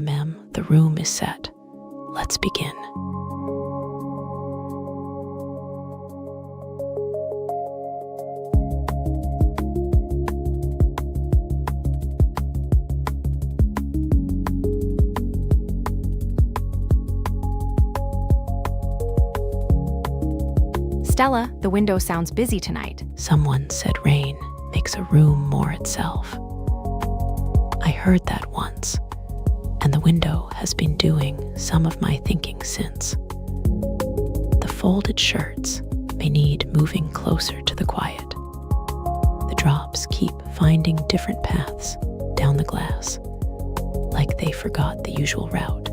the room is set. Let's begin. Stella, the window sounds busy tonight. Someone said rain makes a room more itself. I heard that once, and the window has been doing some of my thinking since. The folded shirts may need moving closer to the quiet. The drops keep finding different paths down the glass, like they forgot the usual route.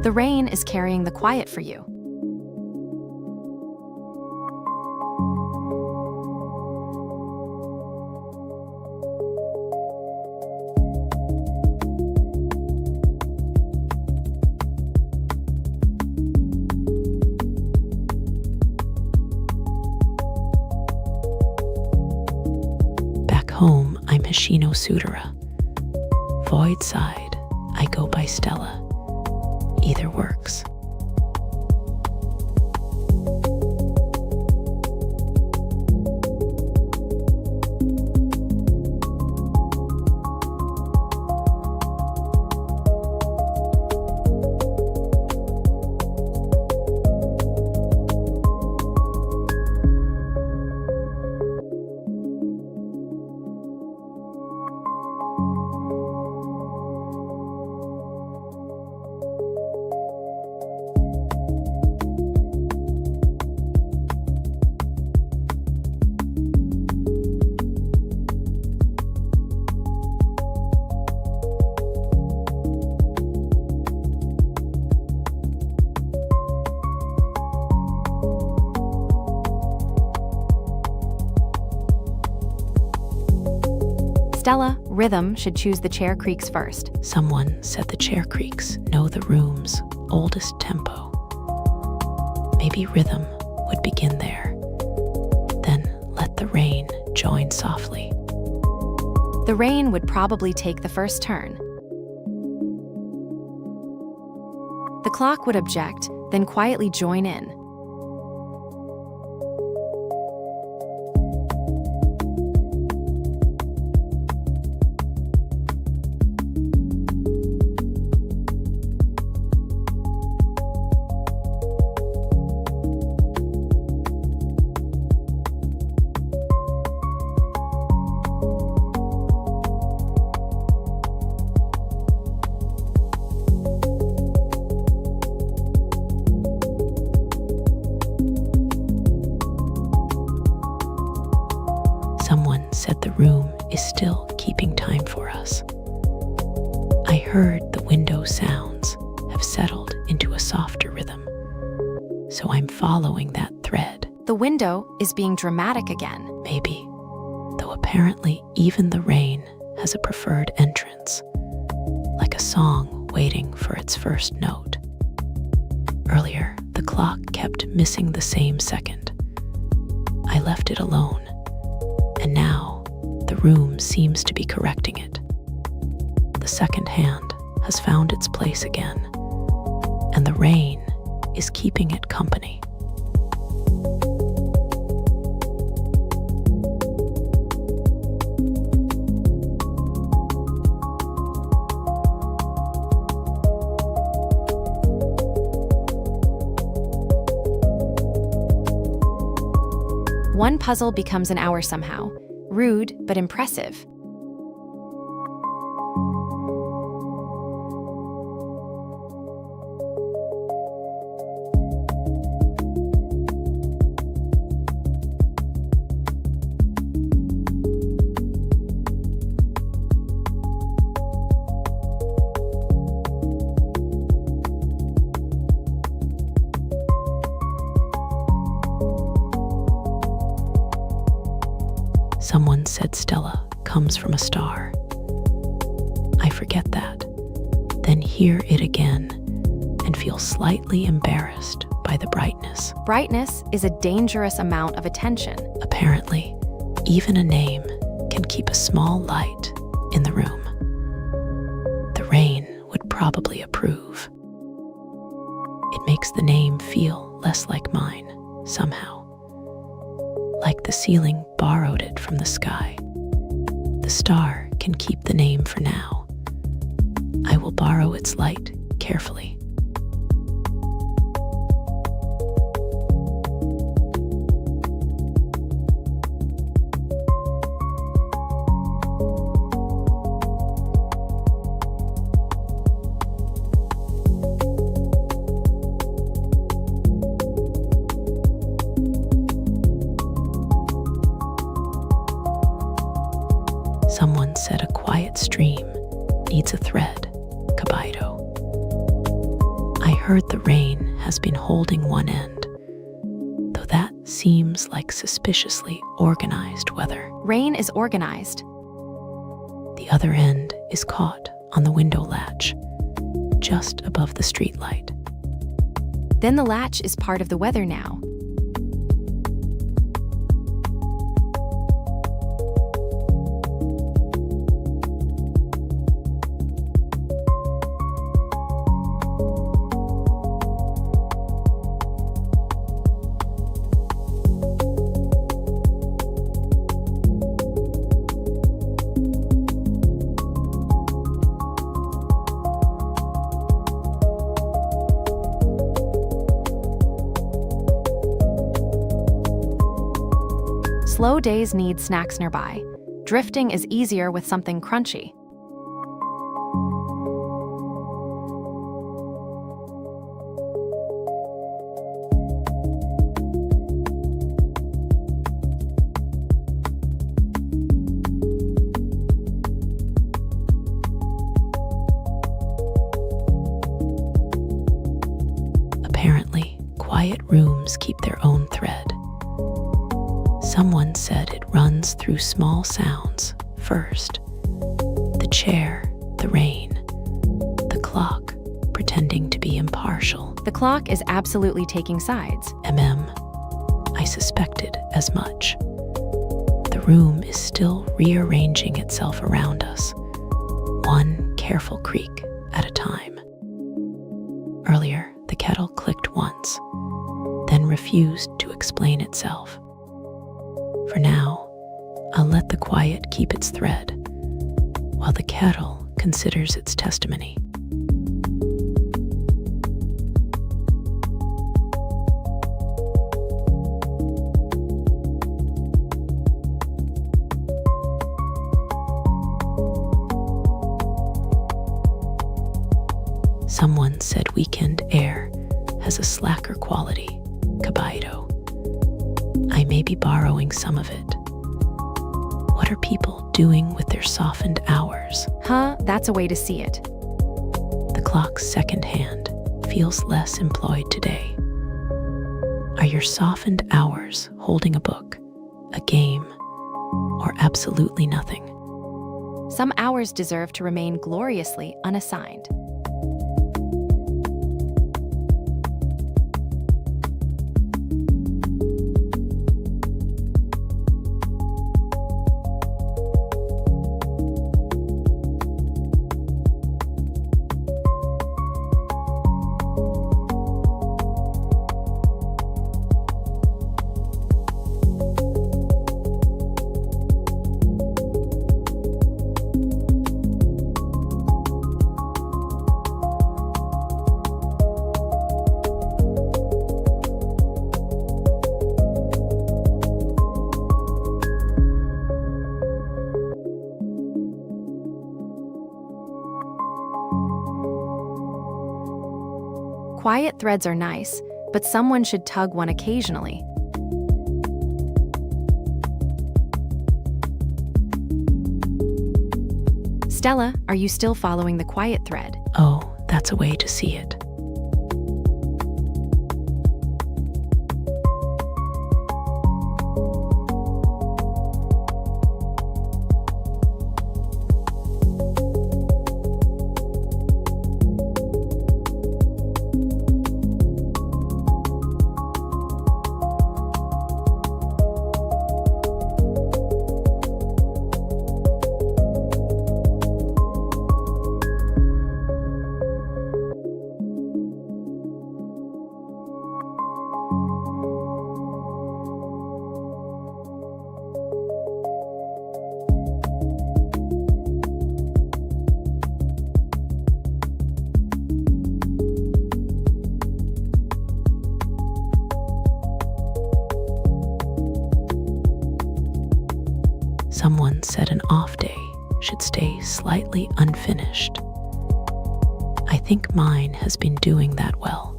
The rain is carrying the quiet for you. Home, I'm Hoshino Stella. Voyd side, I go by Stella. Either works. Stella, rhythm should choose the chair creaks first. Someone said the chair creaks know the room's oldest tempo. Maybe rhythm would begin there. Then let the rain join softly. The rain would probably take the first turn. The clock would object, then quietly join in. Someone said the room is still keeping time for us. I heard the window sounds have settled into a softer rhythm, so I'm following that thread. The window is being dramatic again. Maybe, though apparently even the rain has a preferred entrance, like a song waiting for its first note. Earlier, the clock kept missing the same second. I left it alone. And now, the room seems to be correcting it. The second hand has found its place again, and the rain is keeping it company. One puzzle becomes an hour somehow. Rude, but impressive. Someone said Stella comes from a star. I forget that, then hear it again and feel slightly embarrassed by the brightness. Brightness is a dangerous amount of attention. Apparently, even a name can keep a small light in the room. The probably approve. It makes the name feel less like mine, somehow. Like the ceiling borrowed it from the sky. The star can keep the name for now. I will borrow its light carefully. Someone said a quiet stream needs a thread, Kobito. I heard the rain has been holding one end, though that seems like suspiciously organized weather. Rain is organized. The other end is caught on the window latch, just above the streetlight. Then the latch is part of the weather now. Slow days need snacks nearby. Drifting is easier with something crunchy. Apparently, quiet rooms keep their own thread. Someone said it runs through small sounds first. The chair, the rain, the clock, pretending to be impartial. The clock is absolutely taking sides. I suspected as much. The room is still rearranging itself around us, one careful creak at a time. Earlier, the kettle clicked once, then refused to explain itself. For now, I'll let the quiet keep its thread, while the kettle considers its testimony. Someone said weekend air has a slacker quality, Kobito. I may be borrowing some of it. What are people doing with their softened hours? That's a way to see it. The clock's second hand feels less employed today. Are your softened hours holding a book, a game, or absolutely nothing? Some hours deserve to remain gloriously unassigned. Quiet threads are nice, but someone should tug one occasionally. Stella, are you still following the quiet thread? Oh, that's a way to see it. Someone said an off day should stay slightly unfinished. I think mine has been doing that well,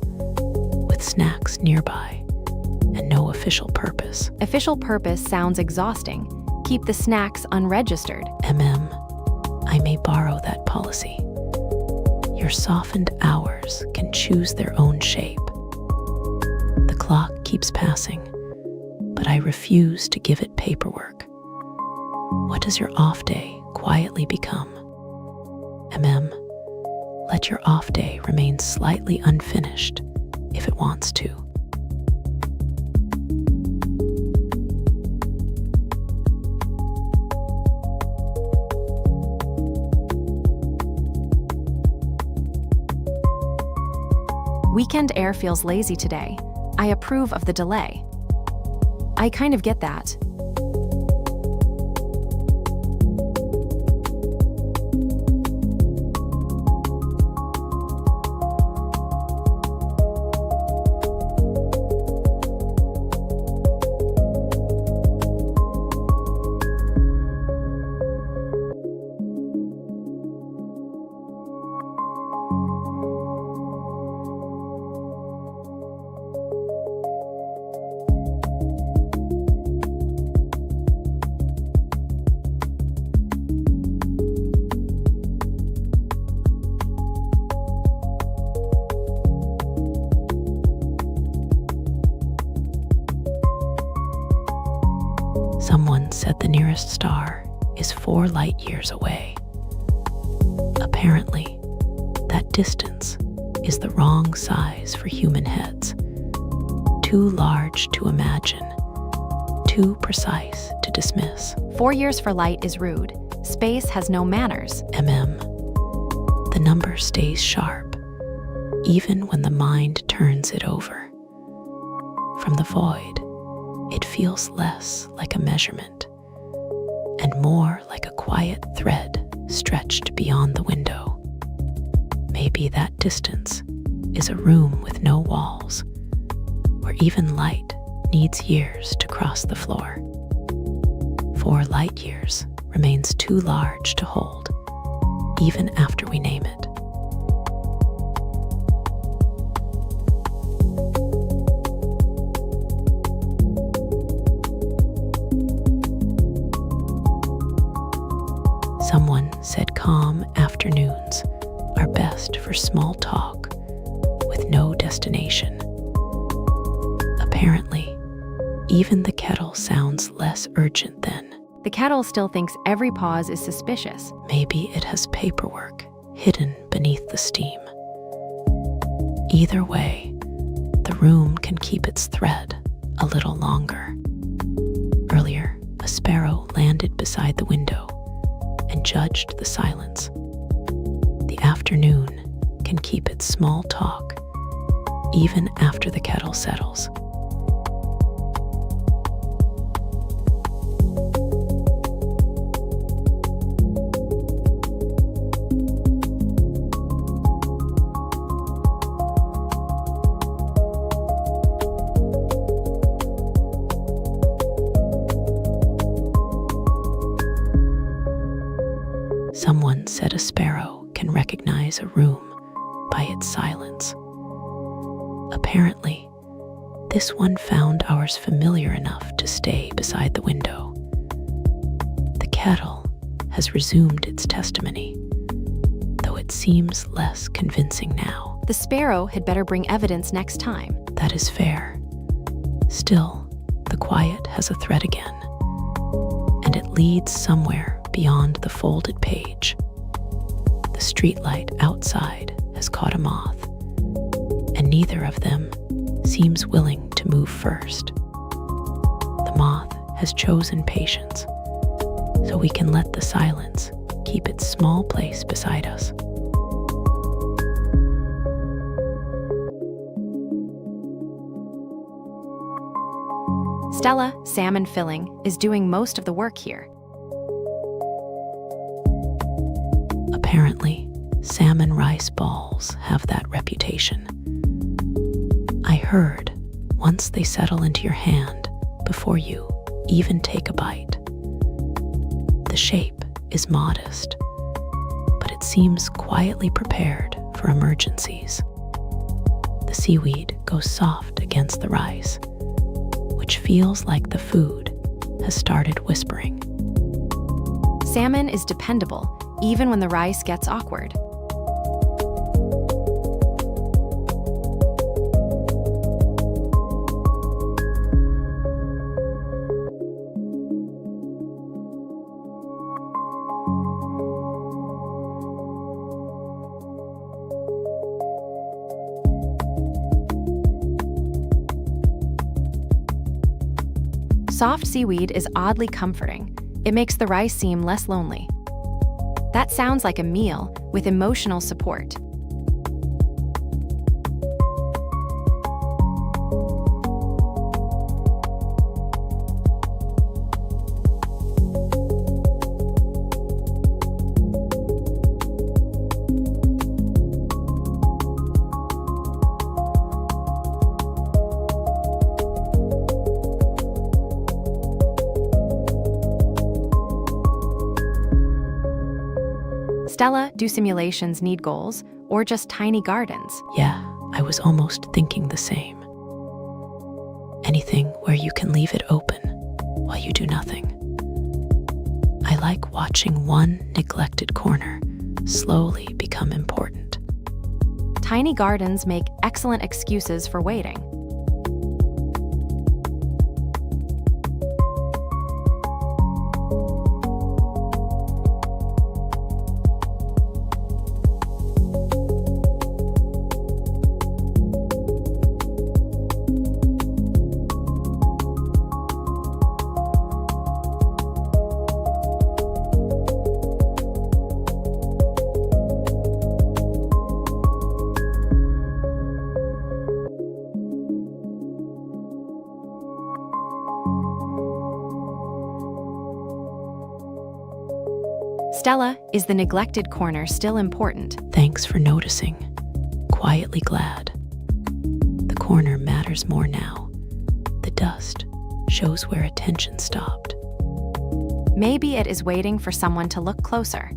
with snacks nearby and no official purpose. Official purpose sounds exhausting. Keep the snacks unregistered. I may borrow that policy. Your softened hours can choose their own shape. The clock keeps passing, but I refuse to give it paperwork. What does your off day quietly become? Let your off day remain slightly unfinished if it wants to. Weekend air feels lazy today. I approve of the delay. I kind of get that. Someone said the nearest star is 4 light years away. Apparently, that distance is the wrong size for human heads. Too large to imagine, too precise to dismiss. 4 years for light is rude. Space has no manners. The number stays sharp, even when the mind turns it over. From the void, it feels less like a measurement and more like a quiet thread stretched beyond the window. Maybe that distance is a room with no walls, where even light needs years to cross the floor. 4 light years remains too large to hold, even after we name it. Someone said calm afternoons are best for small talk with no destination. Apparently, even the kettle sounds less urgent then. The kettle still thinks every pause is suspicious. Maybe it has paperwork hidden beneath the steam. Either way, the room can keep its thread a little longer. Earlier, a sparrow landed beside the window and judged the silence. The afternoon can keep its small talk even after the kettle settles. Someone said a sparrow can recognize a room by its silence. Apparently, this one found ours familiar enough to stay beside the window. The kettle has resumed its testimony, though it seems less convincing now. The sparrow had better bring evidence next time. That is fair. Still, the quiet has a thread again, and it leads somewhere beyond the folded page. The streetlight outside has caught a moth, and neither of them seems willing to move first. The moth has chosen patience, so we can let the silence keep its small place beside us. Stella, salmon filling, is doing most of the work here. Apparently, salmon rice balls have that reputation. I heard once they settle into your hand before you even take a bite. The shape is modest, but it seems quietly prepared for emergencies. The seaweed goes soft against the rice, which feels like the food has started whispering. Salmon is dependable, even when the rice gets awkward. Soft seaweed is oddly comforting. It makes the rice seem less lonely. That sounds like a meal with emotional support. Stella, do simulations need goals or just tiny gardens? Yeah, I was almost thinking the same. Anything where you can leave it open while you do nothing. I like watching one neglected corner slowly become important. Tiny gardens make excellent excuses for waiting. Stella, is the neglected corner still important? Thanks for noticing. Quietly glad. The corner matters more now. The dust shows where attention stopped. Maybe it is waiting for someone to look closer.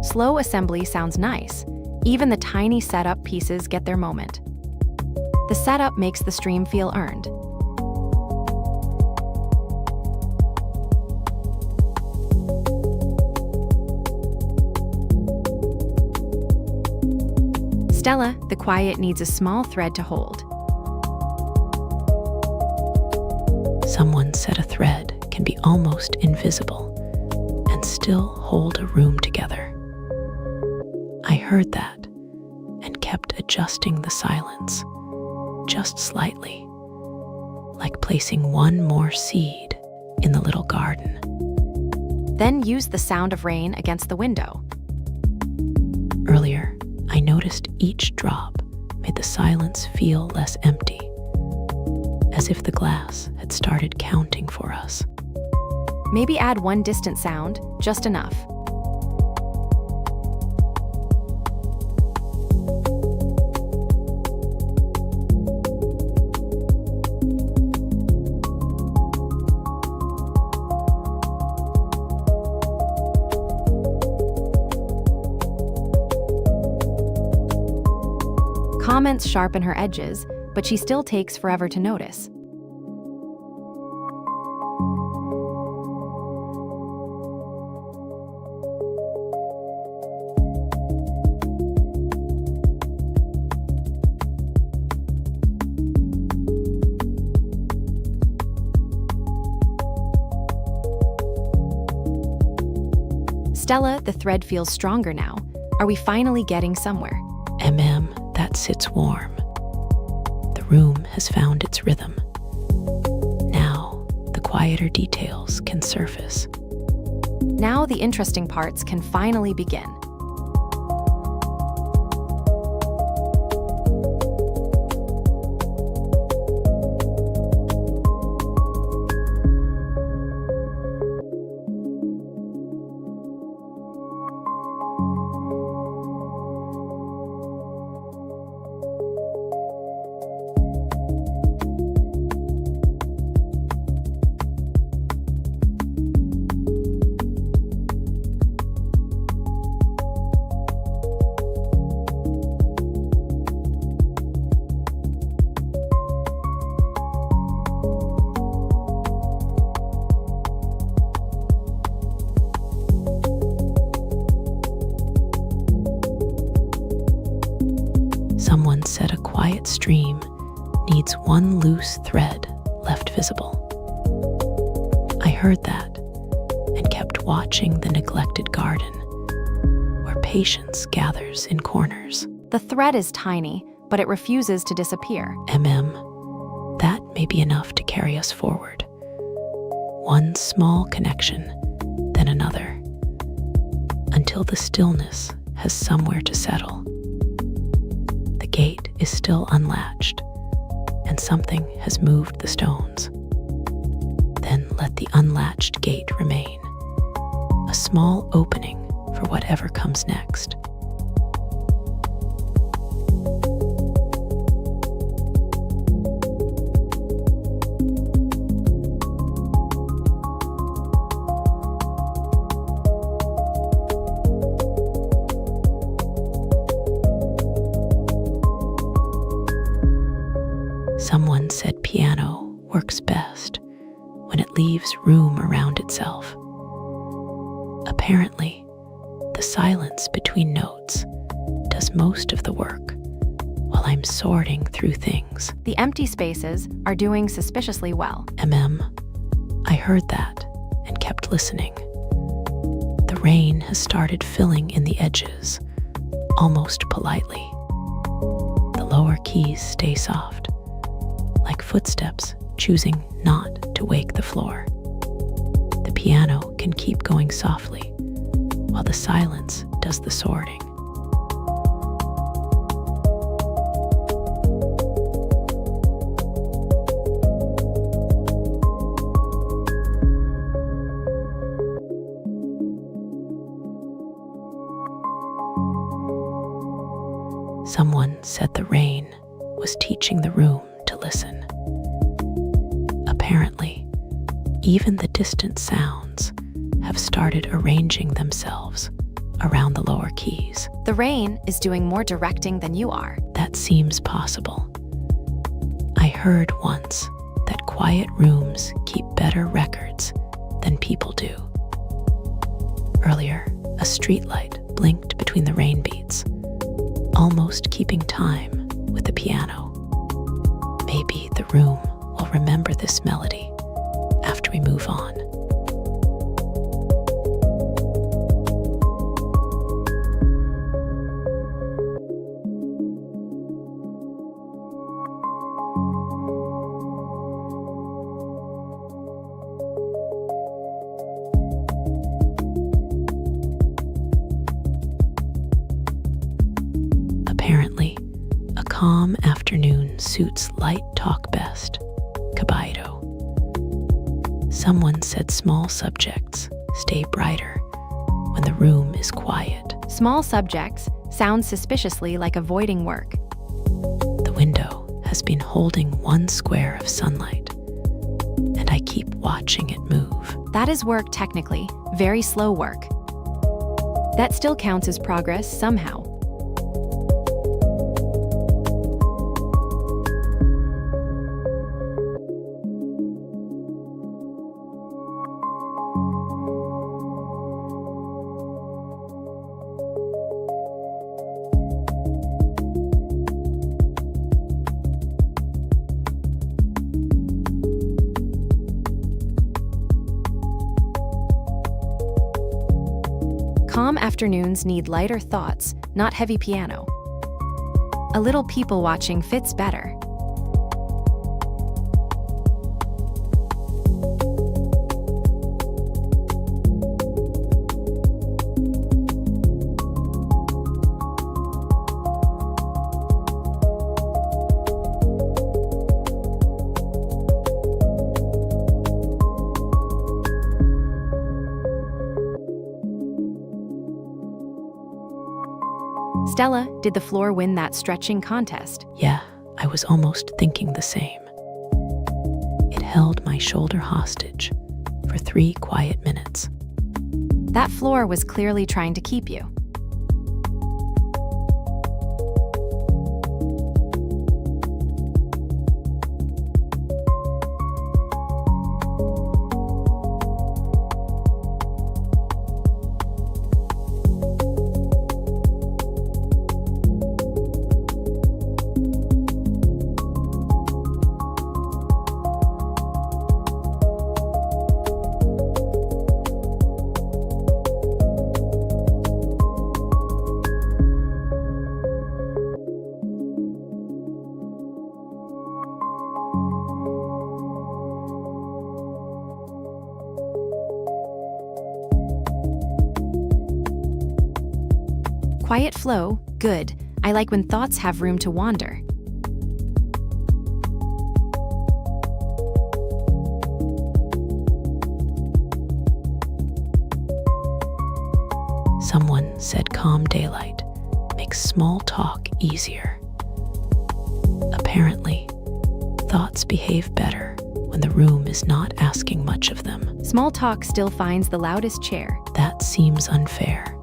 Slow assembly sounds nice. Even the tiny setup pieces get their moment. The setup makes the stream feel earned. Stella, the quiet needs a small thread to hold. Someone said a thread can be almost invisible and still hold a room together. I heard that and kept adjusting the silence, just slightly, like placing one more seed in the little garden. Then use the sound of rain against the window. Earlier, I noticed each drop made the silence feel less empty, as if the glass had started counting for us. Maybe add one distant sound, just enough. Comments sharpen her edges, but she still takes forever to notice. Stella, the thread feels stronger now. Are we finally getting somewhere? That sits warm. The room has found its rhythm. Now, the quieter details can surface. Now the interesting parts can finally begin. Someone said a quiet stream needs one loose thread left visible. I heard that and kept watching the neglected garden where patience gathers in corners. The thread is tiny, but it refuses to disappear. That may be enough to carry us forward. One small connection, then another, until the stillness has somewhere to settle. The gate is still unlatched, and something has moved the stones. Then let the unlatched gate remain, a small opening for whatever comes next. Someone said piano works best when it leaves room around itself. Apparently, the silence between notes does most of the work while I'm sorting through things. The empty spaces are doing suspiciously well. I heard that and kept listening. The rain has started filling in the edges, almost politely. The lower keys stay soft, like footsteps choosing not to wake the floor. The piano can keep going softly, while the silence does the sorting. Someone said the rain was teaching the room to listen. Apparently, even the distant sounds have started arranging themselves around the lower keys. The rain is doing more directing than you are. That seems possible. I heard once that quiet rooms keep better records than people do. Earlier, a streetlight blinked between the rain beats, almost keeping time with the piano. Maybe the room will remember this melody after we move on. Apparently, a calm afternoon suits light talk best. Kobito. Someone said small subjects stay brighter when the room is quiet. Small subjects sound suspiciously like avoiding work. The window has been holding one square of sunlight, and I keep watching it move. That is work technically, very slow work. That still counts as progress somehow. Calm afternoons need lighter thoughts, not heavy piano. A little people watching fits better. Stella, did the floor win that stretching contest? Yeah, I was almost thinking the same. It held my shoulder hostage for 3 quiet minutes. That floor was clearly trying to keep you. Quiet flow, good. I like when thoughts have room to wander. Someone said calm daylight makes small talk easier. Apparently, thoughts behave better when the room is not asking much of them. Small talk still finds the loudest chair. That seems unfair.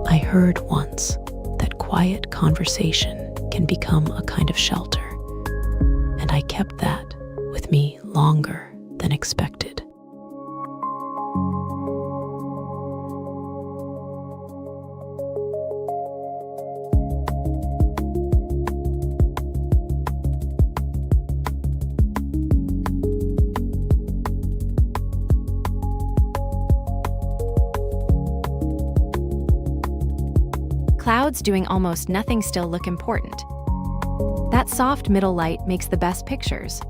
I heard once that quiet conversation can become a kind of shelter, and I kept that with me longer than expected. Clouds doing almost nothing still look important. That soft middle light makes the best pictures.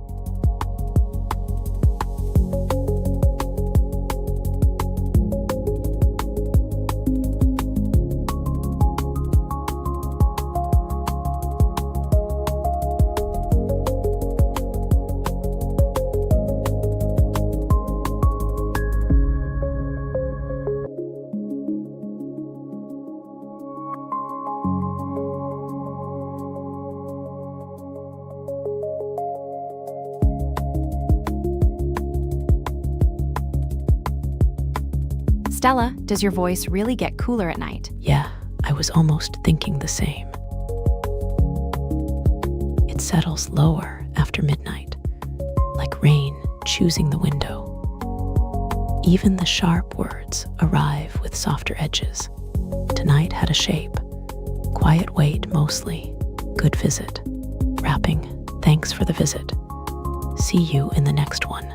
Stella, does your voice really get cooler at night? Yeah, I was almost thinking the same. It settles lower after midnight, like rain choosing the window. Even the sharp words arrive with softer edges. Tonight had a shape. Quiet wait mostly. Good visit. Wrapping. Thanks for the visit. See you in the next one.